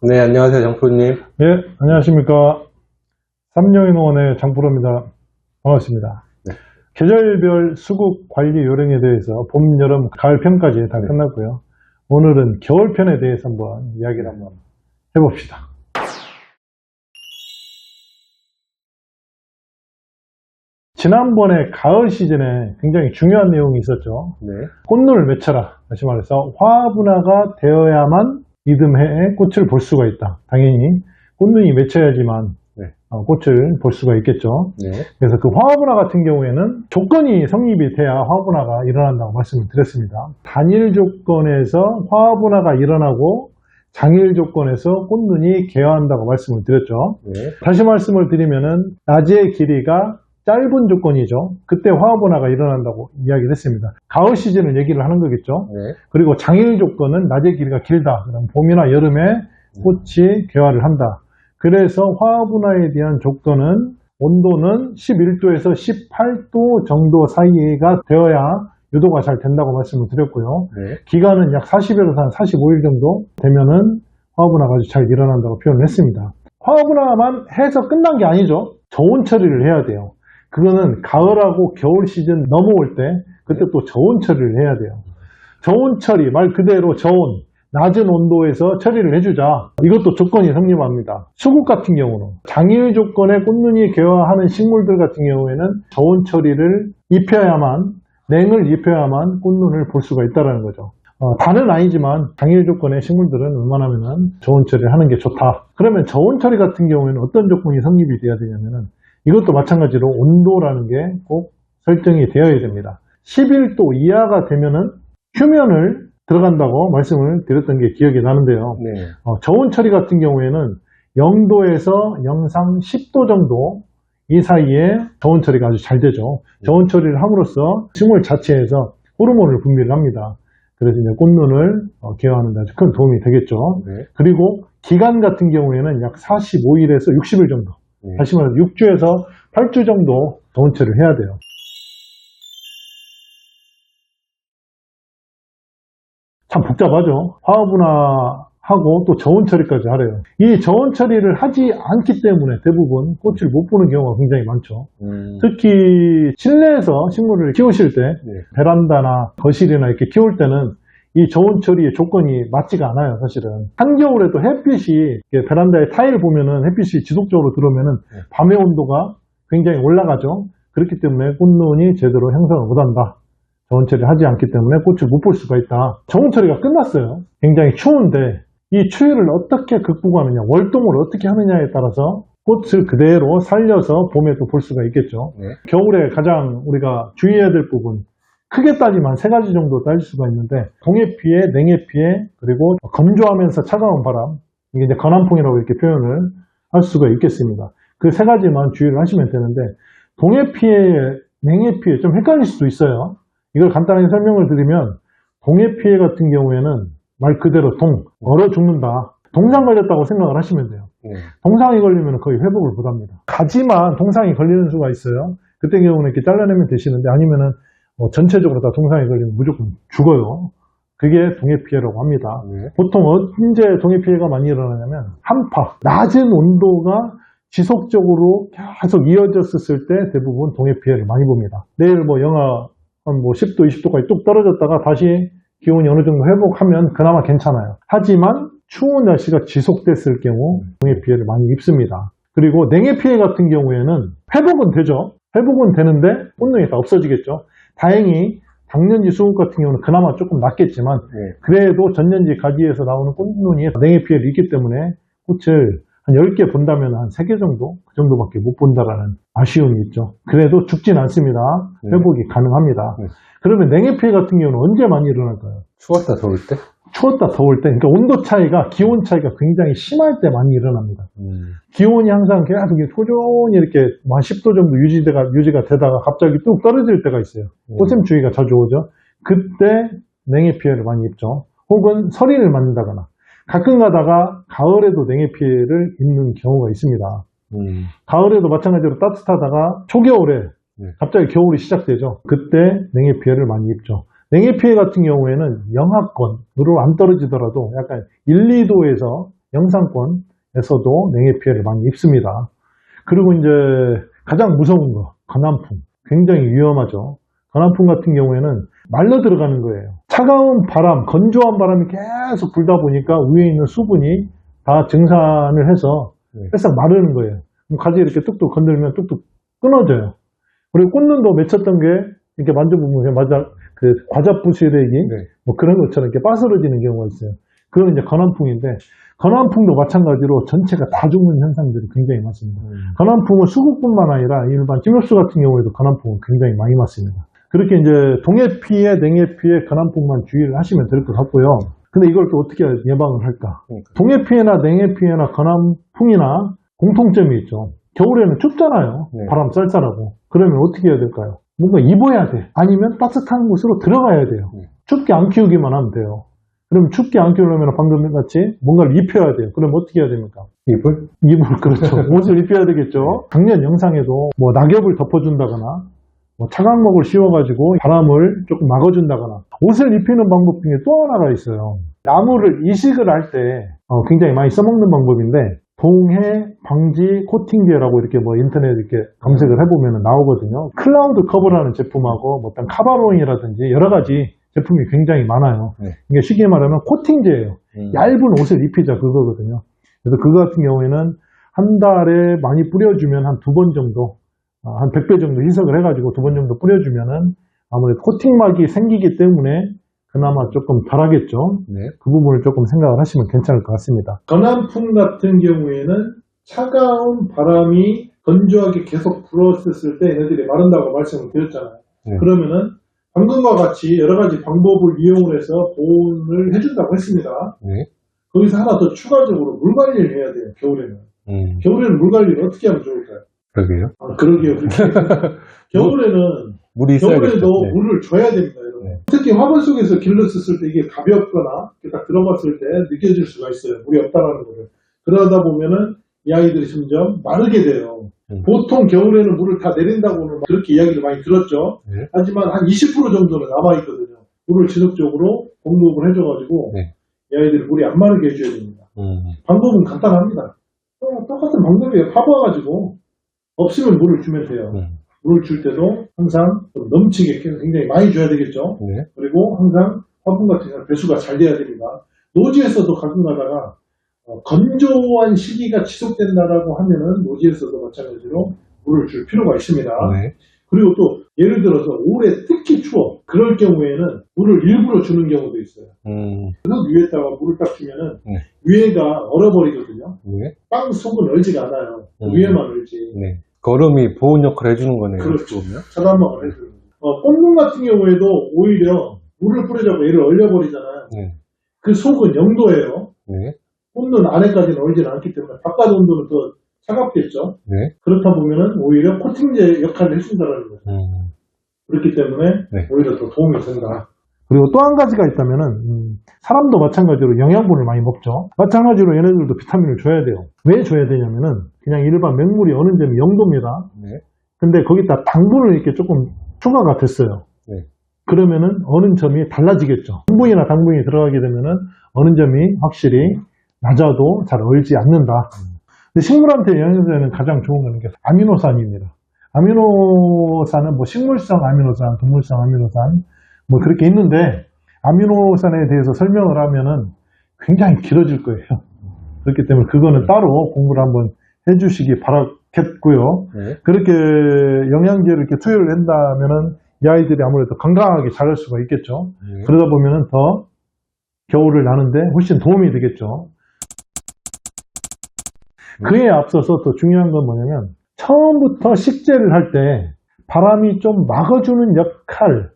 네, 안녕하세요, 장프로님. 예, 안녕하십니까. 삼령인원의 장프로입니다. 반갑습니다. 네. 계절별 수국 관리 요령에 대해서 봄, 여름, 가을 편까지 다 끝났고요. 오늘은 겨울 편에 대해서 한번 이야기를 한번 해봅시다. 지난번에 가을 시즌에 굉장히 중요한 내용이 있었죠. 네. 꽃눈을 맺혀라. 다시 말해서 화분화가 되어야만 이듬해에 꽃을 볼 수가 있다. 당연히 꽃눈이 맺혀야지만 네. 꽃을 볼 수가 있겠죠. 네. 그래서 그 화분화 같은 경우에는 조건이 성립이 돼야 화분화가 일어난다고 말씀을 드렸습니다. 단일 조건에서 화분화가 일어나고 장일 조건에서 꽃눈이 개화한다고 말씀을 드렸죠. 네. 다시 말씀을 드리면은 낮의 길이가 짧은 조건이죠. 그때 화분화가 일어난다고 이야기를 했습니다. 가을 시즌을 얘기를 하는 거겠죠. 네. 그리고 장일 조건은 낮의 길이가 길다. 그럼 봄이나 여름에 꽃이 개화를 한다. 그래서 화분화에 대한 조건은 온도는 11도에서 18도 정도 사이가 되어야 유도가 잘 된다고 말씀을 드렸고요. 네. 기간은 약 40일에서 한 45일 정도 되면은 화분화가 아주 잘 일어난다고 표현을 했습니다. 화분화만 해서 끝난 게 아니죠. 저온 처리를 해야 돼요. 그거는 가을하고 겨울 시즌 넘어올 때 그때 또 저온 처리를 해야 돼요. 저온 처리, 말 그대로 저온, 낮은 온도에서 처리를 해주자. 이것도 조건이 성립합니다. 수국 같은 경우는 장일 조건에 꽃눈이 개화하는 식물들 같은 경우에는 저온 처리를 입혀야만, 냉을 입혀야만 꽃눈을 볼 수가 있다는 거죠. 다는 아니지만 장일 조건의 식물들은 웬만하면 저온 처리를 하는 게 좋다. 그러면 저온 처리 같은 경우에는 어떤 조건이 성립이 돼야 되냐면은 이것도 마찬가지로 온도라는 게 꼭 설정이 되어야 됩니다. 11도 이하가 되면은 휴면을 들어간다고 말씀을 드렸던 게 기억이 나는데요. 네. 저온 처리 같은 경우에는 0도에서 영상 10도 정도 이 사이에 저온 처리가 아주 잘 되죠. 저온 처리를 함으로써 식물 자체에서 호르몬을 분비를 합니다. 그래서 이제 꽃눈을 개화하는 데 아주 큰 도움이 되겠죠. 네. 그리고 기간 같은 경우에는 약 45일에서 60일 정도. 네. 다시 말해서 6주에서 8주 정도 저온 처리를 해야 돼요. 참 복잡하죠. 화분화하고 또 저온 처리까지 하래요. 이 저온 처리를 하지 않기 때문에 대부분 꽃을 못 보는 경우가 굉장히 많죠. 특히 실내에서 식물을 키우실 때 네. 베란다나 거실이나 이렇게 키울 때는 이 저온 처리의 조건이 맞지가 않아요, 사실은. 한겨울에도 햇빛이, 베란다에 타일 보면은 햇빛이 지속적으로 들어오면은 밤의 온도가 굉장히 올라가죠. 그렇기 때문에 꽃눈이 제대로 형성을 못한다. 저온 처리를 하지 않기 때문에 꽃을 못 볼 수가 있다. 저온 처리가 끝났어요. 굉장히 추운데 이 추위를 어떻게 극복하느냐, 월동을 어떻게 하느냐에 따라서 꽃을 그대로 살려서 봄에도 볼 수가 있겠죠. 네. 겨울에 가장 우리가 주의해야 될 부분, 크게 따지면 세 가지 정도 따질 수가 있는데 동해 피해, 냉해 피해, 그리고 건조하면서 차가운 바람, 이게 이제 건한풍이라고 이렇게 표현을 할 수가 있겠습니다. 그 세 가지만 주의를 하시면 되는데 동해 피해, 냉해 피해 좀 헷갈릴 수도 있어요. 이걸 간단하게 설명을 드리면 동해 피해 같은 경우에는 말 그대로 얼어 죽는다. 동상 걸렸다고 생각을 하시면 돼요. 네. 동상이 걸리면 거의 회복을 못합니다. 하지만 동상이 걸리는 수가 있어요. 그때 경우는 이렇게 잘라내면 되시는데 아니면은 전체적으로 다 동상이 걸리면 무조건 죽어요. 그게 동해 피해라고 합니다. 네. 보통 언제 동해 피해가 많이 일어나냐면 한파, 낮은 온도가 지속적으로 계속 이어졌을 때 대부분 동해 피해를 많이 봅니다. 내일 영하 한 10도, 20도까지 뚝 떨어졌다가 다시 기온이 어느 정도 회복하면 그나마 괜찮아요. 하지만 추운 날씨가 지속됐을 경우 동해 피해를 많이 입습니다. 그리고 냉해 피해 같은 경우에는 회복은 되죠. 회복은 되는데 꽃눈이 다 없어지겠죠. 다행히 당년지 수국 같은 경우는 그나마 조금 낫겠지만 네. 그래도 전년지 가지에서 나오는 꽃눈이 냉해 피해를 입기 때문에 꽃을 한 10개 본다면 한 3개 정도? 그 정도밖에 못 본다라는 아쉬움이 있죠. 그래도 죽진 않습니다. 회복이 가능합니다. 네. 그러면 냉해 피해 같은 경우는 언제 많이 일어날까요? 추웠다, 더울 때? 추웠다 더울 때, 그러니까 온도 차이가, 기온 차이가 굉장히 심할 때 많이 일어납니다. 기온이 항상 계속 소존이 이렇게 한 10도 정도 유지가 되다가 갑자기 뚝 떨어질 때가 있어요. 꽃샘추위가 자주 오죠. 그때 냉해 피해를 많이 입죠. 혹은 서리를 맞는다거나 가끔 가다가 가을에도 냉해 피해를 입는 경우가 있습니다. 가을에도 마찬가지로 따뜻하다가 초겨울에 갑자기 겨울이 시작되죠. 그때 냉해 피해를 많이 입죠. 냉해 피해 같은 경우에는 영하권으로 안 떨어지더라도 약간 1, 2도에서 영상권에서도 냉해 피해를 많이 입습니다. 그리고 이제 가장 무서운 거, 건암풍. 굉장히 위험하죠. 건암풍 같은 경우에는 말려 들어가는 거예요. 차가운 바람, 건조한 바람이 계속 불다 보니까 위에 있는 수분이 다 증산을 해서 뺏어 마르는 거예요. 가지 이렇게 뚝뚝 건들면 뚝뚝 끊어져요. 그리고 꽃눈도 맺혔던 게 이렇게 만져보면 맞아 그 과자 부스레기 뭐 그런 것처럼 이렇게 빠스러지는 경우가 있어요. 그건 이제 건암풍인데 건암풍도 마찬가지로 전체가 다 죽는 현상들이 굉장히 많습니다. 건암풍은 수국뿐만 아니라 일반 찜엽수 같은 경우에도 건암풍은 굉장히 많이 맞습니다. 그렇게 이제 동해 피해, 냉해 피해, 건암풍만 주의를 하시면 될 것 같고요. 근데 이걸 또 어떻게 예방을 할까? 동해 피해나 냉해 피해나 건암풍이나 공통점이 있죠. 겨울에는 춥잖아요. 바람 쌀쌀하고. 그러면 어떻게 해야 될까요? 뭔가 입어야 돼. 아니면 따뜻한 곳으로 들어가야 돼요. 춥게 안 키우기만 하면 돼요. 그럼 춥게 안 키우려면 방금 같이 뭔가를 입혀야 돼요. 그럼 어떻게 해야 됩니까? 이불? 이불, 그렇죠. 옷을 입혀야 되겠죠. 작년 영상에도 뭐 낙엽을 덮어준다거나 뭐 차광목을 씌워가지고 바람을 조금 막아준다거나 옷을 입히는 방법 중에 또 하나가 있어요. 나무를 이식을 할 때 굉장히 많이 써먹는 방법인데 동해 방지 코팅제라고 이렇게 뭐 인터넷 이렇게 검색을 해보면 나오거든요. 클라우드 커버라는 제품하고 뭐 어떤 카바론이라든지 여러 가지 제품이 굉장히 많아요. 이게 쉽게 말하면 코팅제예요. 얇은 옷을 입히자 그거거든요. 그래서 그거 같은 경우에는 한 달에 많이 뿌려주면 한 2번 정도, 한 100배 정도 희석을 해가지고 2번 정도 뿌려주면은 아무래도 코팅막이 생기기 때문에 그나마 조금 덜하겠죠. 그 부분을 조금 생각을 하시면 괜찮을 것 같습니다. 건암풍 같은 경우에는 차가운 바람이 건조하게 계속 불었을 때 얘네들이 마른다고 말씀을 드렸잖아요. 그러면은 방금과 같이 여러 가지 방법을 이용을 해서 보온을 해준다고 했습니다. 거기서 하나 더 추가적으로 물 관리를 해야 돼요. 겨울에는. 겨울에는 물 관리를 어떻게 하면 좋을까요? 그러게요. 그러게요. 겨울에는 물이 있어야겠죠. 겨울에도 물을 줘야 됩니다. 여러분. 특히 화분 속에서 길렀을 때 이게 가볍거나 딱 들어봤을 때 느껴질 수가 있어요. 물이 없다라는 거를. 그러다 보면은 이 아이들이 점점 마르게 돼요. 보통 겨울에는 물을 다 내린다고는 그렇게 이야기를 많이 들었죠. 하지만 한 20% 정도는 남아있거든요. 물을 지속적으로 공급을 해줘가지고 이 아이들이 물이 안 마르게 해줘야 됩니다. 방법은 간단합니다. 똑같은 방법이에요. 파봐가지고 없으면 물을 주면 돼요. 물을 줄 때도 항상 좀 넘치게 굉장히 많이 줘야 되겠죠. 그리고 항상 화분 같은 경우는 배수가 잘 돼야 됩니다. 노지에서도 가끔 가다가 건조한 시기가 지속된다라고 하면은 노지에서도 마찬가지로 물을 줄 필요가 있습니다. 그리고 또 예를 들어서 올해 특히 추워. 그럴 경우에는 물을 일부러 주는 경우도 있어요. 그래서 위에다가 물을 딱 주면은 위에가 얼어버리거든요. 빵 속은 얼지가 않아요. 위에만 얼지. 거름이 보온 역할을 해주는 거네요. 그렇죠. 차단막을 해주는 거예요. 꽃눈 같은 경우에도 오히려 물을 뿌리자고 얘를 얼려버리잖아요. 그 속은 0도예요. 꽃눈 안에까지는 얼지는 않기 때문에 바깥 온도는 더 차갑겠죠. 그렇다 보면은 오히려 코팅제 역할을 해준다는 거죠. 그렇기 때문에 오히려 더 도움이 된다. 그리고 또 한 가지가 있다면은 사람도 마찬가지로 영양분을 많이 먹죠. 마찬가지로 얘네들도 비타민을 줘야 돼요. 왜 줘야 되냐면은 그냥 일반 맹물이 어느 점이 0도입니다. 근데 거기다 당분을 이렇게 조금 추가가 됐어요. 그러면은 어느 점이 달라지겠죠. 당분이나 당분이 들어가게 되면은 어느 점이 확실히 낮아도 잘 얼지 않는다. 근데 식물한테 영양제는 가장 좋은 거는 게 아미노산입니다. 아미노산은 뭐 식물성 아미노산, 동물성 아미노산 뭐 그렇게 있는데 아미노산에 대해서 설명을 하면은 굉장히 길어질 거예요. 그렇기 때문에 그거는 따로 공부를 한번 해주시기 바라겠고요. 그렇게 영양제를 이렇게 투여를 한다면은 이 아이들이 아무래도 건강하게 자랄 수가 있겠죠. 그러다 보면은 더 겨울을 나는데 훨씬 도움이 되겠죠. 그에 앞서서 또 중요한 건 뭐냐면 처음부터 식재를 할 때 바람이 좀 막아주는 역할을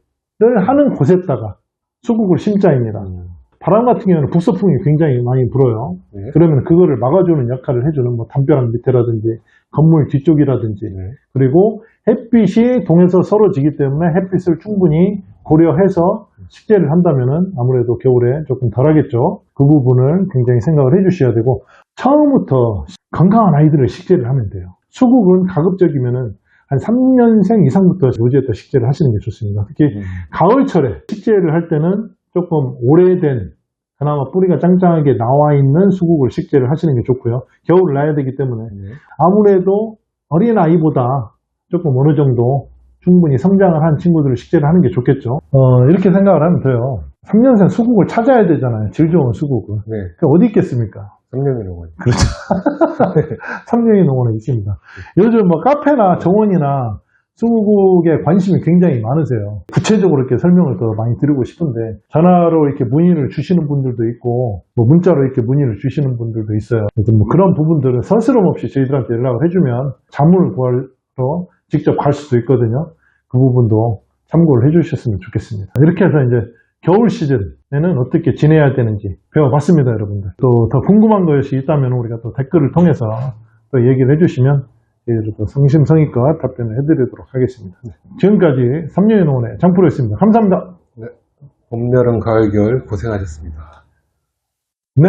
하는 곳에다가 수국을 심자입니다. 바람 같은 경우는 북서풍이 굉장히 많이 불어요. 그러면 그거를 막아주는 역할을 해주는 뭐 담벼락 밑에라든지 건물 뒤쪽이라든지 그리고 햇빛이 동에서 서러지기 때문에 햇빛을 충분히 고려해서 식재를 한다면은 아무래도 겨울에 조금 덜하겠죠. 그 부분을 굉장히 생각을 해주셔야 되고 처음부터 건강한 아이들을 식재를 하면 돼요. 수국은 가급적이면은 한 3년생 이상부터 노지에다 식재를 하시는 게 좋습니다. 특히 가을철에 식재를 할 때는 조금 오래된 그나마 뿌리가 짱짱하게 나와 있는 수국을 식재를 하시는 게 좋고요. 겨울을 나야 되기 때문에 네. 아무래도 어린 아이보다 조금 어느 정도 충분히 성장을 한 친구들을 식재를 하는 게 좋겠죠. 이렇게 생각을 하면 돼요. 3년생 수국을 찾아야 되잖아요. 질 좋은 수국을. 네. 그 어디 있겠습니까? 3년이라고 하죠. 그렇죠. 3년의 농원에 있습니다. 요즘 뭐 카페나 정원이나 수국에 관심이 굉장히 많으세요. 구체적으로 이렇게 설명을 더 많이 드리고 싶은데 전화로 이렇게 문의를 주시는 분들도 있고 뭐 문자로 이렇게 문의를 주시는 분들도 있어요. 그래서 뭐 그런 부분들은 서스럼 없이 저희들한테 연락을 해주면 자문을 구하러 직접 갈 수도 있거든요. 그 부분도 참고를 해주셨으면 좋겠습니다. 이렇게 해서 이제 겨울 시즌에는 어떻게 지내야 되는지 배워봤습니다, 여러분들. 또 더 궁금한 것이 있다면 우리가 또 댓글을 통해서 또 얘기를 해주시면 저희들도 또 성심성의껏 답변을 해드리도록 하겠습니다. 지금까지 3년의 농원의 장프로였습니다. 감사합니다. 봄, 여름, 가을, 겨울 고생하셨습니다. 네.